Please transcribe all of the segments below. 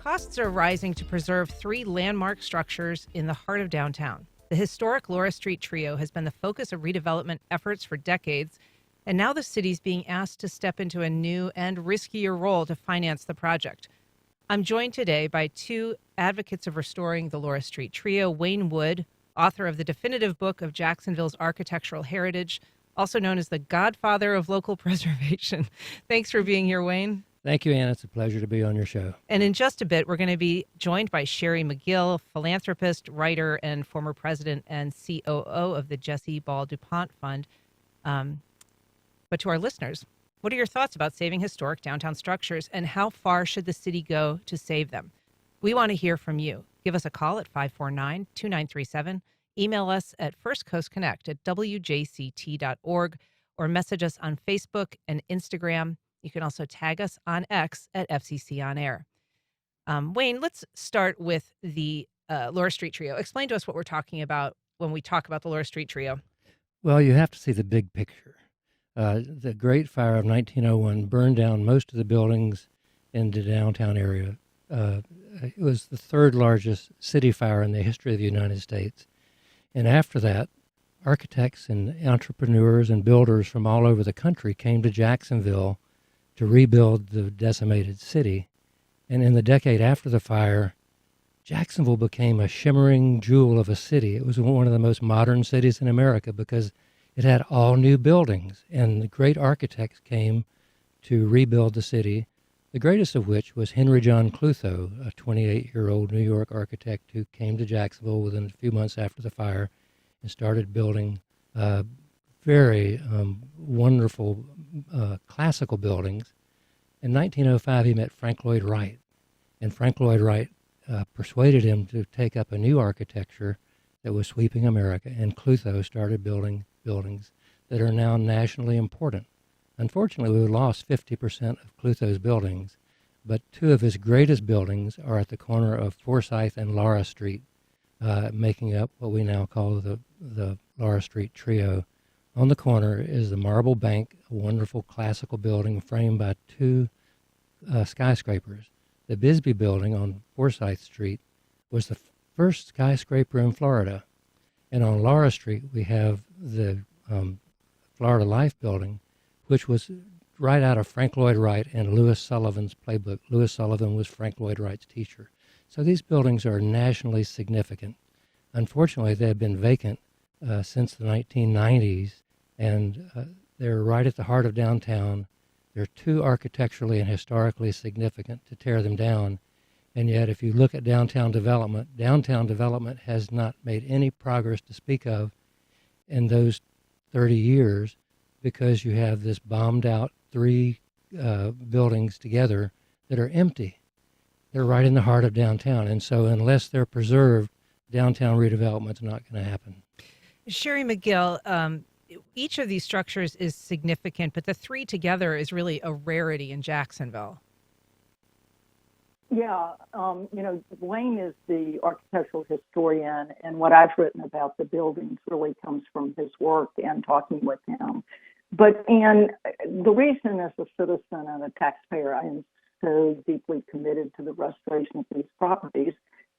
costs are rising to preserve three landmark structures in the heart of downtown. The historic Laura Street Trio has been the focus of redevelopment efforts for decades, and now the city's being asked to step into a new and riskier role to finance the project. I'm joined today by two advocates of restoring the Laura Street Trio, Wayne Wood, author of the definitive book of Jacksonville's architectural heritage, also known as the godfather of local preservation. Thanks for being here, Wayne. Thank you, Ann. It's a pleasure to be on your show. And in just a bit, we're going to be joined by Sherry Magill, philanthropist, writer, and former president and COO of the Jesse Ball DuPont Fund. But to our listeners, what are your thoughts about saving historic downtown structures, and how far should the city go to save them? We want to hear from you. Give us a call at 549-2937. Email us at firstcoastconnect@wjct.org, or message us on Facebook and Instagram. You can also tag us on X at FCC On Air. Wayne, let's start with the Laura Street Trio. Explain to us what we're talking about when we talk about the Laura Street Trio. Well, you have to see the big picture. The Great Fire of 1901 burned down most of the buildings in the downtown area. It was the third largest city fire in the history of the United States. And after that, architects and entrepreneurs and builders from all over the country came to Jacksonville to rebuild the decimated city. And in the decade after the fire, Jacksonville became a shimmering jewel of a city. It was one of the most modern cities in America because it had all new buildings, and the great architects came to rebuild the city, the greatest of which was Henry John Clutho, a 28-year-old New York architect who came to Jacksonville within a few months after the fire and started building very wonderful classical buildings. In 1905, he met Frank Lloyd Wright, and Frank Lloyd Wright persuaded him to take up a new architecture that was sweeping America, and Clutho started building buildings that are now nationally important. Unfortunately, we lost 50% of Clutho's buildings, but two of his greatest buildings are at the corner of Forsyth and Laura Street, making up what we now call the Laura Street Trio. On the corner is the Marble Bank, a wonderful classical building framed by two skyscrapers. The Bisbee Building on Forsyth Street was the first skyscraper in Florida. And on Laura Street, we have the Florida Life Building, which was right out of Frank Lloyd Wright and Louis Sullivan's playbook. Louis Sullivan was Frank Lloyd Wright's teacher. So these buildings are nationally significant. Unfortunately, they have been vacant since the 1990s, and they're right at the heart of downtown. They're too architecturally and historically significant to tear them down. And yet, if you look at downtown development has not made any progress to speak of in those 30 years because you have this bombed out three buildings together that are empty. They're right in the heart of downtown. And so unless they're preserved, downtown redevelopment is not going to happen. Sherry Magill, each of these structures is significant, but the three together is really a rarity in Jacksonville. Yeah, Wayne is the architectural historian, and what I've written about the buildings really comes from his work and talking with him. And the reason as a citizen and a taxpayer I am so deeply committed to the restoration of these properties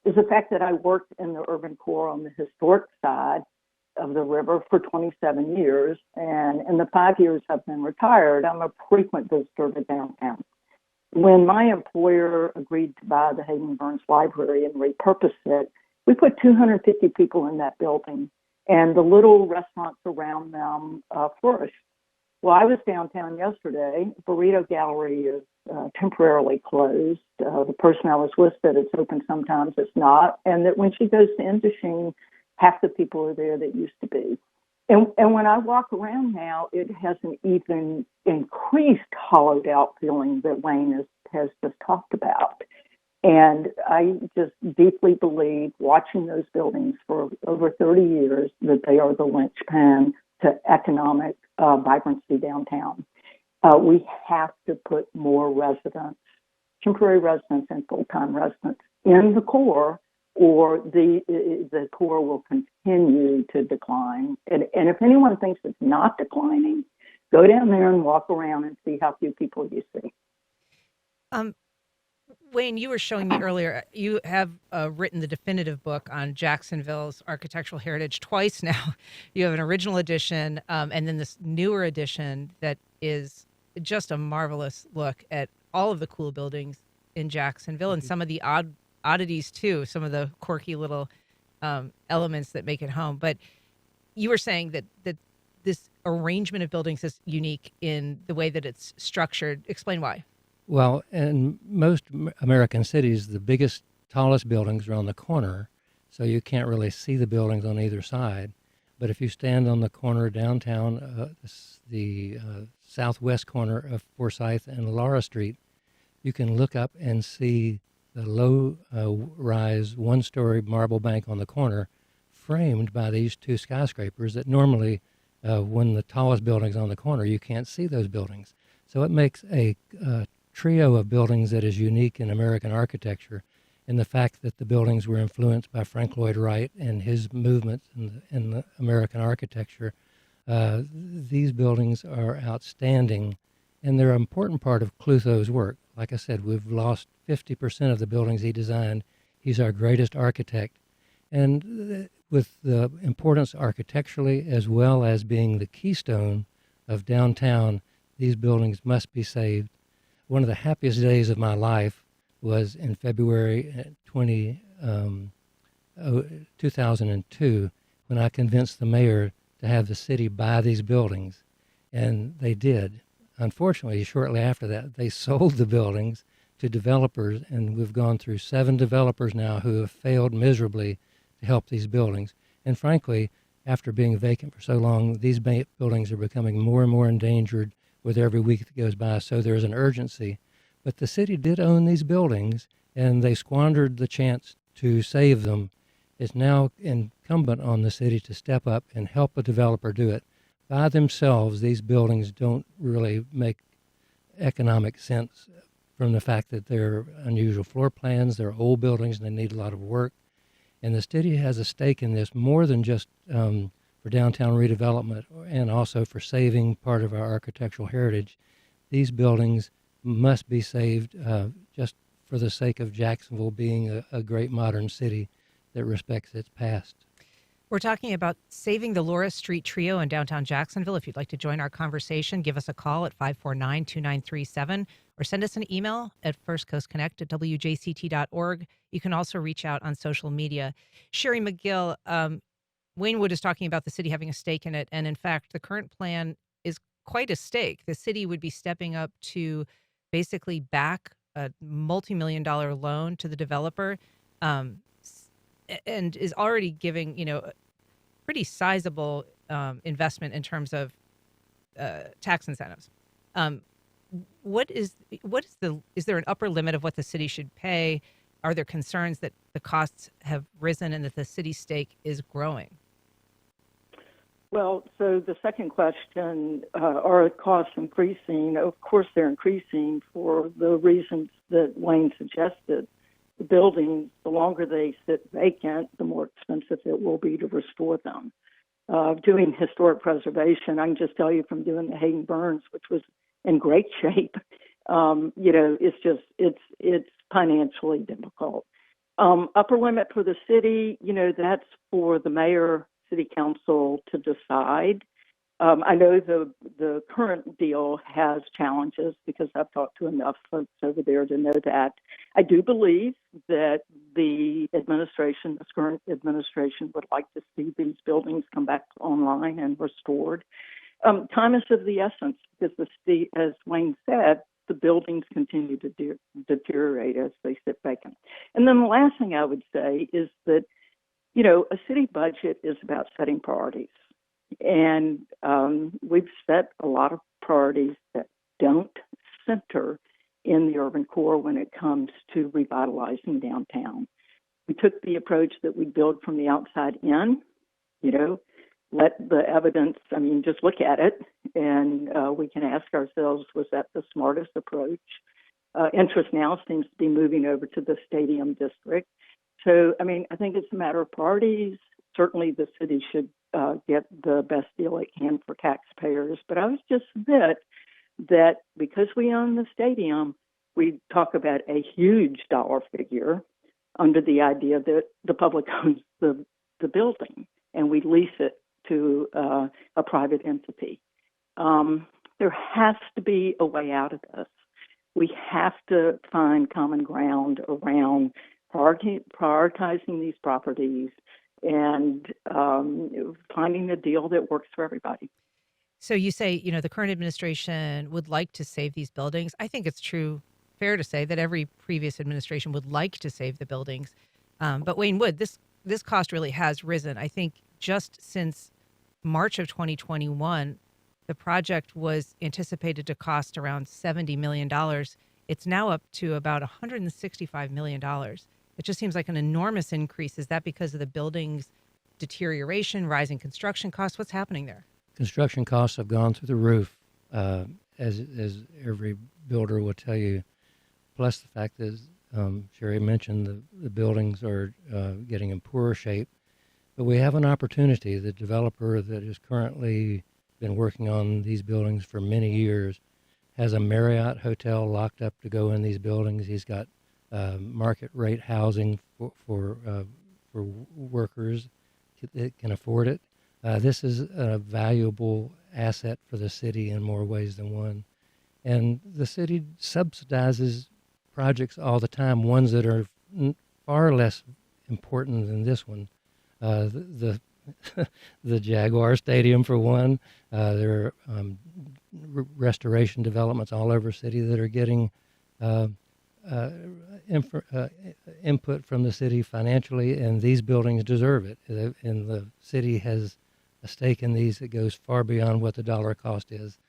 is the fact that I worked in the urban core on the historic side of the river for 27 years, and in the 5 years I've been retired, I'm a frequent visitor to downtown. When my employer agreed to buy the Hayden Burns Library and repurpose it, we put 250 people in that building, and the little restaurants around them flourished. Well, I was downtown yesterday. Burrito Gallery is temporarily closed. The person I was with said it's open sometimes, it's not, and that when she goes to Indochine, half the people are there that used to be. And when I walk around now, it has an even increased hollowed out feeling that Wayne has just talked about. And I just deeply believe, watching those buildings for over 30 years, that they are the linchpin to economic vibrancy downtown. We have to put more residents, temporary residents and full-time residents, in the core, or the core will continue to decline. And if anyone thinks it's not declining, go down there and walk around and see how few people you see. Wayne, you were showing me earlier, you have written the definitive book on Jacksonville's architectural heritage twice now. You have an original edition, and then this newer edition that is just a marvelous look at all of the cool buildings in Jacksonville and some of the oddities too, some of the quirky little elements that make it home. But you were saying that this arrangement of buildings is unique in the way that it's structured. Explain why. Well, in most American cities, the biggest, tallest buildings are on the corner, so you can't really see the buildings on either side. But if you stand on the corner downtown, the southwest corner of Forsyth and Laura Street, you can look up and see the low-rise, one-story marble bank on the corner, framed by these two skyscrapers that normally, when the tallest building's on the corner, you can't see those buildings. So it makes a trio of buildings that is unique in American architecture, in the fact that the buildings were influenced by Frank Lloyd Wright and his movements in the American architecture. These buildings are outstanding, and they're an important part of Clutho's work. Like I said, we've lost 50% of the buildings he designed. He's our greatest architect. And with the importance architecturally as well as being the keystone of downtown, these buildings must be saved. One of the happiest days of my life was in February 2002 when I convinced the mayor to have the city buy these buildings, and they did. Unfortunately, shortly after that, they sold the buildings to developers, and we've gone through 7 developers now who have failed miserably to help these buildings. And frankly, after being vacant for so long, these buildings are becoming more and more endangered with every week that goes by, so there's an urgency. But the city did own these buildings, and they squandered the chance to save them. It's now incumbent on the city to step up and help a developer do it. By themselves, these buildings don't really make economic sense from the fact that they're unusual floor plans, they're old buildings, and they need a lot of work. And the city has a stake in this more than just for downtown redevelopment and also for saving part of our architectural heritage. These buildings must be saved just for the sake of Jacksonville being a great modern city that respects its past. We're talking about saving the Laura Street Trio in downtown Jacksonville. If you'd like to join our conversation, give us a call at 549-2937 or send us an email at firstcoastconnect@wjct.org. You can also reach out on social media. Sherry Magill, Wayne Wood is talking about the city having a stake in it, and in fact, the current plan is quite a stake. The city would be stepping up to basically back a multi-million-dollar loan to the developer, and is already giving, pretty sizable investment in terms of tax incentives. Is there an upper limit of what the city should pay? Are there concerns that the costs have risen and that the city's stake is growing? Well, so the second question, are costs increasing? Of course, they're increasing for the reasons that Wayne suggested. The buildings, the longer they sit vacant, the more expensive it will be to restore them. Doing historic preservation, I can just tell you from doing the Hayden Burns, which was in great shape, it's financially difficult. Upper limit for the city, that's for the mayor, city council to decide. I know the current deal has challenges because I've talked to enough folks over there to know that. I do believe that this current administration would like to see these buildings come back online and restored. Time is of the essence because as Wayne said, the buildings continue to deteriorate as they sit vacant. And then the last thing I would say is that, a city budget is about setting priorities. And we've set a lot of priorities that don't center in the urban core when it comes to revitalizing downtown. We took the approach that we build from the outside in, let the evidence, just look at it, and we can ask ourselves, was that the smartest approach? Interest now seems to be moving over to the stadium district. So, I think it's a matter of priorities. Certainly the city should get the best deal it can for taxpayers. But I would just submit that because we own the stadium, we talk about a huge dollar figure under the idea that the public owns the building and we lease it to a private entity. There has to be a way out of this. We have to find common ground around prioritizing these properties and finding a deal that works for everybody. So you say, the current administration would like to save these buildings. I think it's fair to say that every previous administration would like to save the buildings. But Wayne Wood, this cost really has risen. I think just since March of 2021, the project was anticipated to cost around $70 million. It's now up to about $165 million. It just seems like an enormous increase. Is that because of the building's deterioration, rising construction costs? What's happening there? Construction costs have gone through the roof, as every builder will tell you. Plus the fact that, Sherry mentioned, the buildings are getting in poorer shape. But we have an opportunity. The developer that has currently been working on these buildings for many years has a Marriott hotel locked up to go in these buildings. He's got market rate housing for workers that can afford it. This is a valuable asset for the city in more ways than one. And the city subsidizes projects all the time, ones that are far less important than this one. The Jaguar Stadium, for one. There are restoration developments all over the city that are getting input from the city financially, and these buildings deserve it. And the city has a stake in these that goes far beyond what the dollar cost is.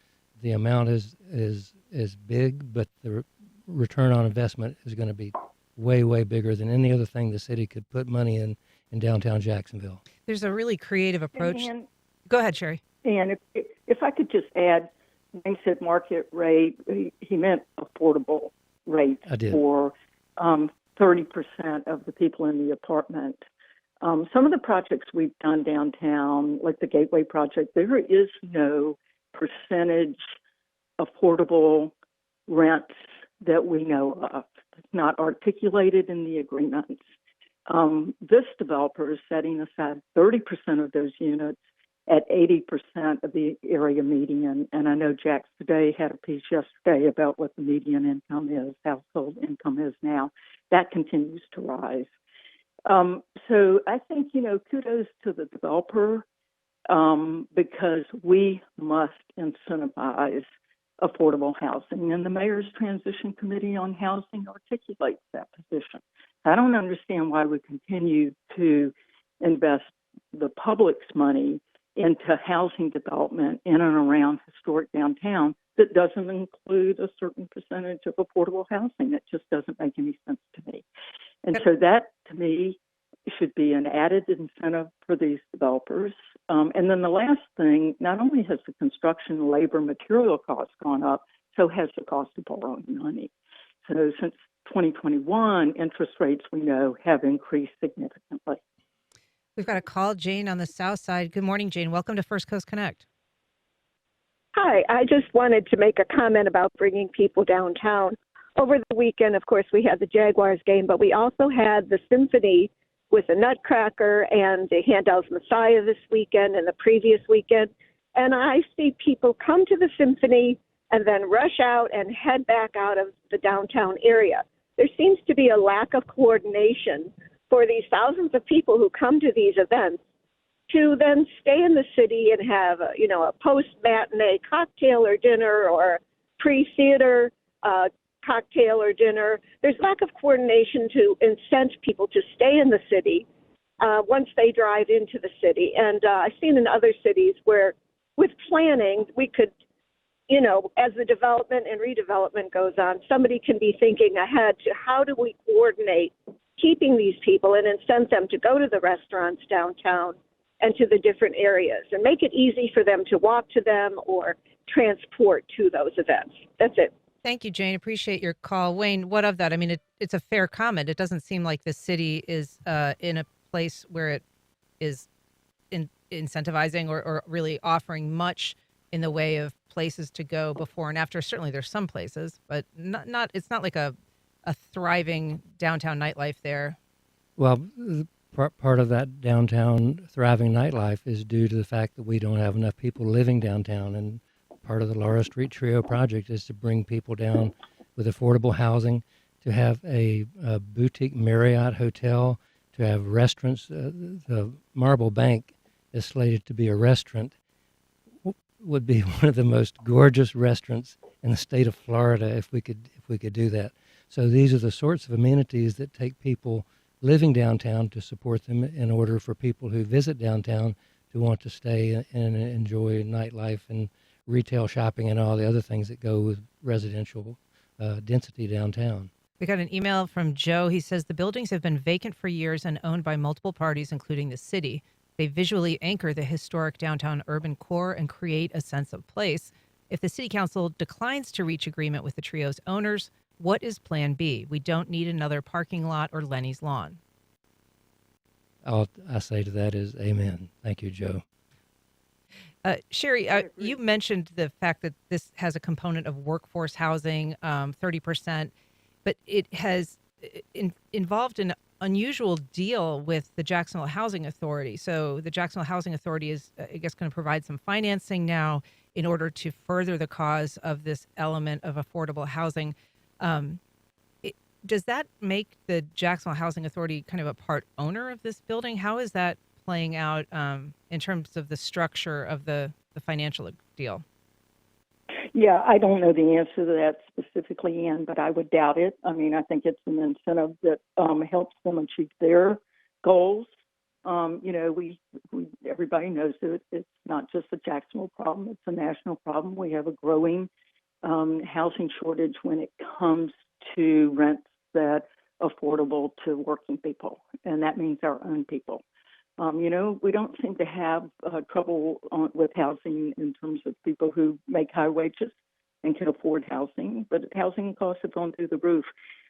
The amount is big, but the return on investment is going to be way, way bigger than any other thing the city could put money in downtown Jacksonville. There's a really creative approach. And, Go ahead, Sherry. and if I could just add, Wayne said market rate, he meant affordable rates I did. for 30% of the people in the apartment. Some of the projects we've done downtown, like the Gateway project, there is no percentage affordable rents that we know of. It's not articulated in the agreements. This developer is setting aside 30% of those units at 80% of the area median. And I know Jax today had a piece yesterday about what the median income is, household income is now. That continues to rise. So I think, kudos to the developer because we must incentivize affordable housing. And the Mayor's Transition Committee on Housing articulates that position. I don't understand why we continue to invest the public's money into housing development in and around historic downtown that doesn't include a certain percentage of affordable housing. It just doesn't make any sense to me. And so that, to me, should be an added incentive for these developers. And then the last thing, not only has the construction, labor, material costs gone up, so has the cost of borrowing money. So since 2021, interest rates, we know, have increased significantly. We've got a call, Jane, on the south side. Good morning, Jane. Welcome to First Coast Connect. Hi, I just wanted to make a comment about bringing people downtown. Over the weekend, of course, we had the Jaguars game, but we also had the symphony with the Nutcracker and the Handel's Messiah this weekend and the previous weekend. And I see people come to the symphony and then rush out and head back out of the downtown area. There seems to be a lack of coordination for these thousands of people who come to these events to then stay in the city and have a post-matinee cocktail or dinner or pre-theater cocktail or dinner. There's lack of coordination to incent people to stay in the city once they drive into the city. And I've seen in other cities where with planning, we could, as the development and redevelopment goes on, somebody can be thinking ahead to how do we coordinate keeping these people and incent them to go to the restaurants downtown and to the different areas and make it easy for them to walk to them or transport to those events. That's it. Thank you, Jane. Appreciate your call. Wayne, what of that? I mean, it's a fair comment. It doesn't seem like the city is in a place where it is incentivizing or really offering much in the way of places to go before and after. Certainly there's some places, but not it's not like a thriving downtown nightlife there. Well, part of that downtown thriving nightlife is due to the fact that we don't have enough people living downtown. And part of the Laura Street Trio project is to bring people down with affordable housing, to have a boutique Marriott hotel, to have restaurants. The Marble Bank is slated to be a restaurant. Would be one of the most gorgeous restaurants in the state of Florida if we could do that. So these are the sorts of amenities that take people living downtown to support them in order for people who visit downtown to want to stay and enjoy nightlife and retail shopping and all the other things that go with residential density downtown. We got an email from Joe. He says the buildings have been vacant for years and owned by multiple parties, including the city. They visually anchor the historic downtown urban core and create a sense of place. If the city council declines to reach agreement with the trio's owners, what is plan B? We don't need another parking lot or Lenny's lawn. All I say to that is amen. Thank you, Joe. Sherry, you mentioned the fact that this has a component of workforce housing, 30%, but it has involved an unusual deal with the Jacksonville Housing Authority. So the Jacksonville Housing Authority is, I guess, going to provide some financing now in order to further the cause of this element of affordable housing. Does that make the Jacksonville Housing Authority kind of a part owner of this building? How is that playing out in terms of the structure of the financial deal? Yeah, I don't know the answer to that specifically, Ian, but I would doubt it. I mean, I think it's an incentive that helps them achieve their goals. Everybody knows that it's not just a Jacksonville problem; it's a national problem. We have a growing housing shortage when it comes to rents that are affordable to working people, and that means our own people. We don't seem to have trouble with housing in terms of people who make high wages and can afford housing, but housing costs have gone through the roof.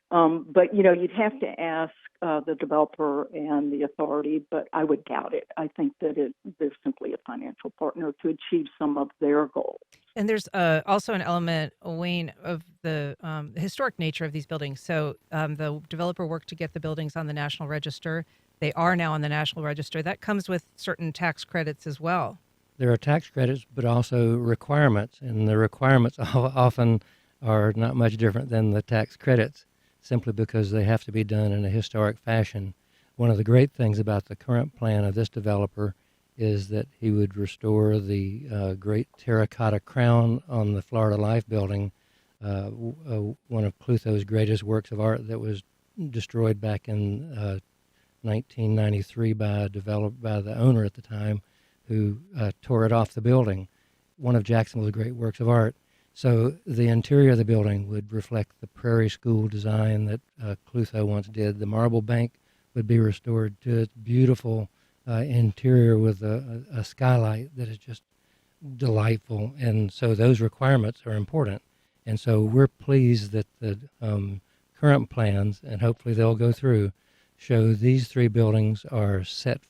But you'd have to ask the developer and the authority, but I would doubt it. I think that they're simply a financial partner to achieve some of their goals. And there's also an element, Wayne, of the historic nature of these buildings. So the developer worked to get the buildings on the National Register. They are now on the National Register. That comes with certain tax credits as well. There are tax credits, but also requirements, and the requirements often are not much different than the tax credits, simply because they have to be done in a historic fashion. One of the great things about the current plan of this developer is that he would restore the great terracotta crown on the Florida Life building, one of Clutho's greatest works of art that was destroyed back in 1993 by the owner at the time, who tore it off the building. One of Jacksonville's great works of art. So the interior of the building would reflect the Prairie School design that Clutho once did. The Marble Bank would be restored to its beautiful interior with a skylight that is just delightful. And so those requirements are important. And so we're pleased that the current plans, and hopefully they'll go through, show these three buildings are set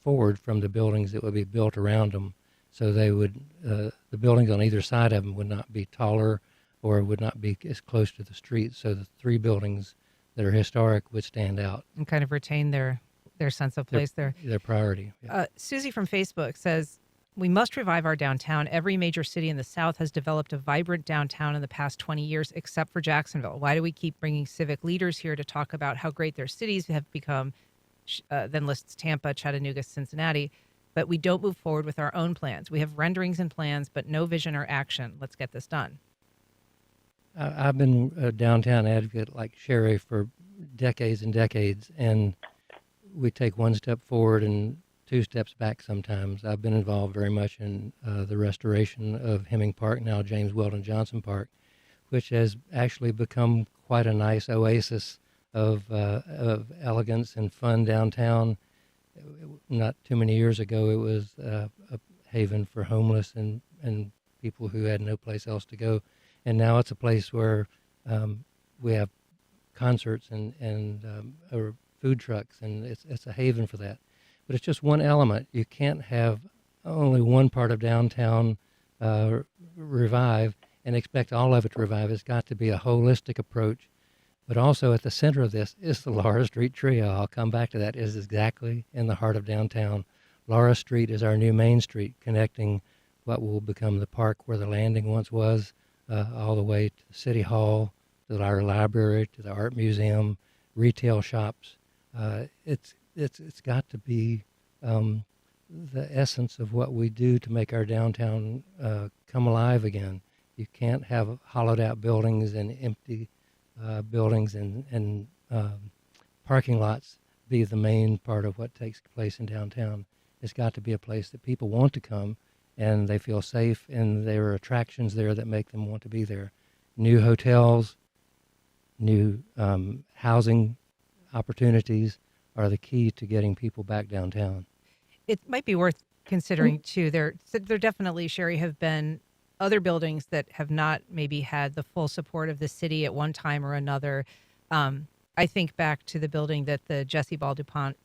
forward from the buildings that would be built around them. So they would, the buildings on either side of them would not be taller or would not be as close to the street. So the three buildings that are historic would stand out. And kind of retain their sense of place there. Their priority. Yeah. Susie from Facebook says, we must revive our downtown. Every major city in the South has developed a vibrant downtown in the past 20 years, except for Jacksonville. Why do we keep bringing civic leaders here to talk about how great their cities have become? Then lists Tampa, Chattanooga, Cincinnati. But we don't move forward with our own plans. We have renderings and plans, but no vision or action. Let's get this done. I've been a downtown advocate like Sherry for decades and decades, and we take one step forward and two steps back sometimes. I've been involved very much in the restoration of Hemming Park, now James Weldon Johnson Park, which has actually become quite a nice oasis of elegance and fun downtown. Not too many years ago, it was a haven for homeless and people who had no place else to go. And now it's a place where we have concerts and food trucks, and it's a haven for that. But it's just one element. You can't have only one part of downtown revive and expect all of it to revive. It's got to be a holistic approach. But also at the center of this is the Laura Street Trio. I'll come back to that. It is exactly in the heart of downtown. Laura Street is our new main street, connecting what will become the park where the landing once was, all the way to the City Hall, to our library, to the art museum, retail shops. It's got to be the essence of what we do to make our downtown come alive again. You can't have hollowed out buildings and empty buildings and parking lots be the main part of what takes place in downtown. It's got to be a place that people want to come and they feel safe, and there are attractions there that make them want to be there. New hotels, new housing opportunities are the key to getting people back downtown. It might be worth considering too. There definitely, Sherry, have been other buildings that have not maybe had the full support of the city at one time or another. I think back to the building that the Jesse Ball DuPont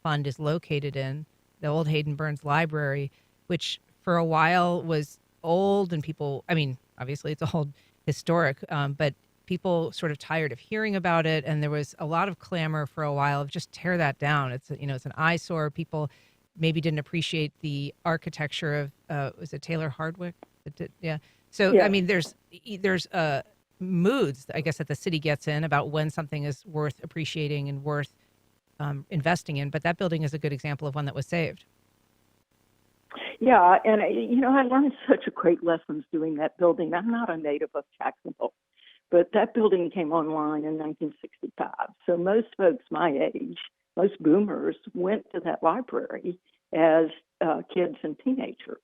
Fund is located in, the old Hayden Burns Library, which for a while was old, and people, I mean, obviously it's old, historic, but people sort of tired of hearing about it, and there was a lot of clamor for a while of just tear that down. It's it's an eyesore. People maybe didn't appreciate the architecture of was it Taylor Hardwick? Yeah. So Yeah. I mean, there's moods, I guess, that the city gets in about when something is worth appreciating and worth investing in. But that building is a good example of one that was saved. Yeah, and I learned such a great lessons doing that building. I'm not a native of Jacksonville, but that building came online in 1965. So most folks my age, most boomers, went to that library as kids and teenagers.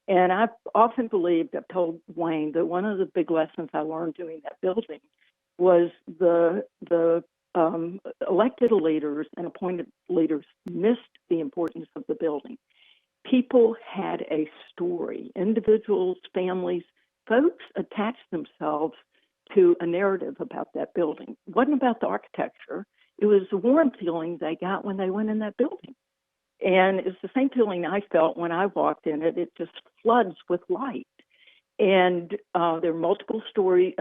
And I've often believed, I've told Wayne, that one of the big lessons I learned doing that building was the elected leaders and appointed leaders missed the importance of the building. People had a story. Individuals, families, folks attached themselves to a narrative about that building. It wasn't about the architecture. It was the warm feeling they got when they went in that building. And it's the same feeling I felt when I walked in it. It just floods with light. And there are multiple studies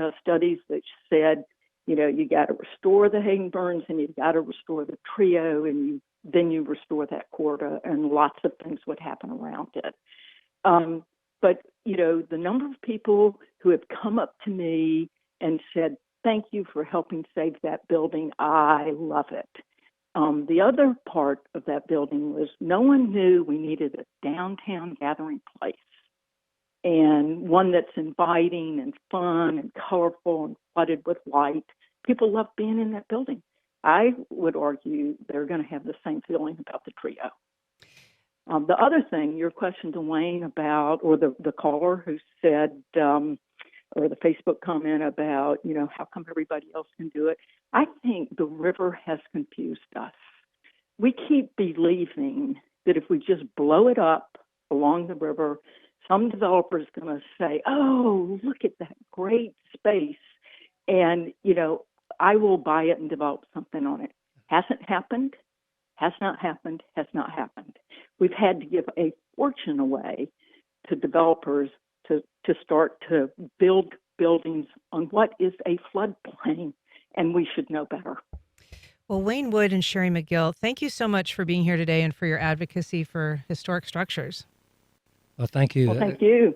that said, you got to restore the Hayden Burns, and you got to restore the trio, and then you restore that corridor, and lots of things would happen around it. But the number of people who have come up to me and said, "Thank you for helping save that building. I love it." The other part of that building was no one knew we needed a downtown gathering place, and one that's inviting and fun and colorful and flooded with light. People love being in that building. I would argue they're going to have the same feeling about the trio. The other thing, your question to Wayne about, or the caller who said, or the Facebook comment about, how come everybody else can do it? I think the river has confused us. We keep believing that if we just blow it up along the river, some developer is going to say, "Oh, look at that great space," and, I will buy it and develop something on it. Hasn't happened, has not happened, has not happened. We've had to give a fortune away to developers to start to build buildings on what is a floodplain, and we should know better. Well, Wayne Wood and Sherry Magill, thank you so much for being here today and for your advocacy for historic structures. Well, thank you. Well, thank you.